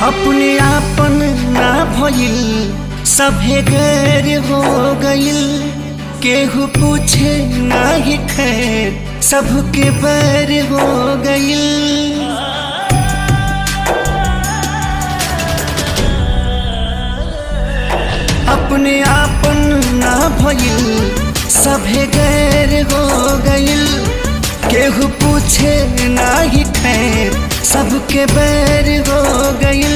अपने आपन ना भइल सभे गैर हो गइल। केहू पूछे ना ही खैर सबके बैर हो गइल। अपने आपन ना भइल सभे गैर हो गइल। केहू पूछे ना ही खैर सबके बैर हो गइल।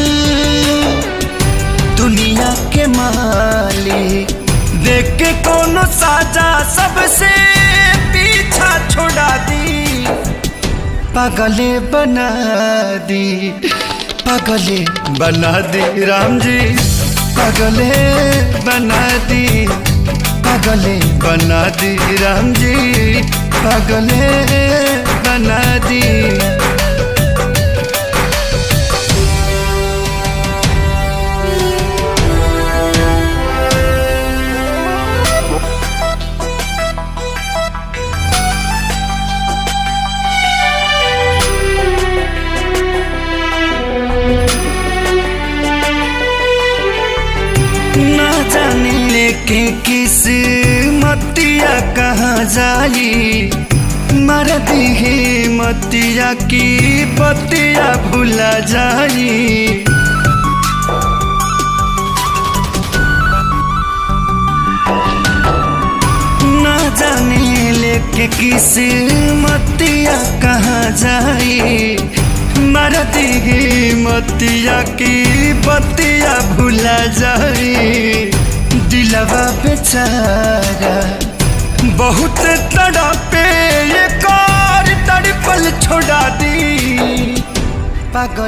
दुनिया के मालिक देख के कोनो साजा सबसे पीछा छोड़ा दी। पागले बना दी, पागले बना दी राम जी, पागले बना दी, पागले बना दी राम जी, पागले बना दी। के किस मतिया कहाँ जाई, मर दी मतिया की बतिया भुला जाई। ना जाने लेके किस मतिया कहाँ जाई, मर दी मतिया की बतिया भुला जाई। दिलवा बेचारा बहुत तड़पे, ये कार तड़पल छोड़ा दी। पागल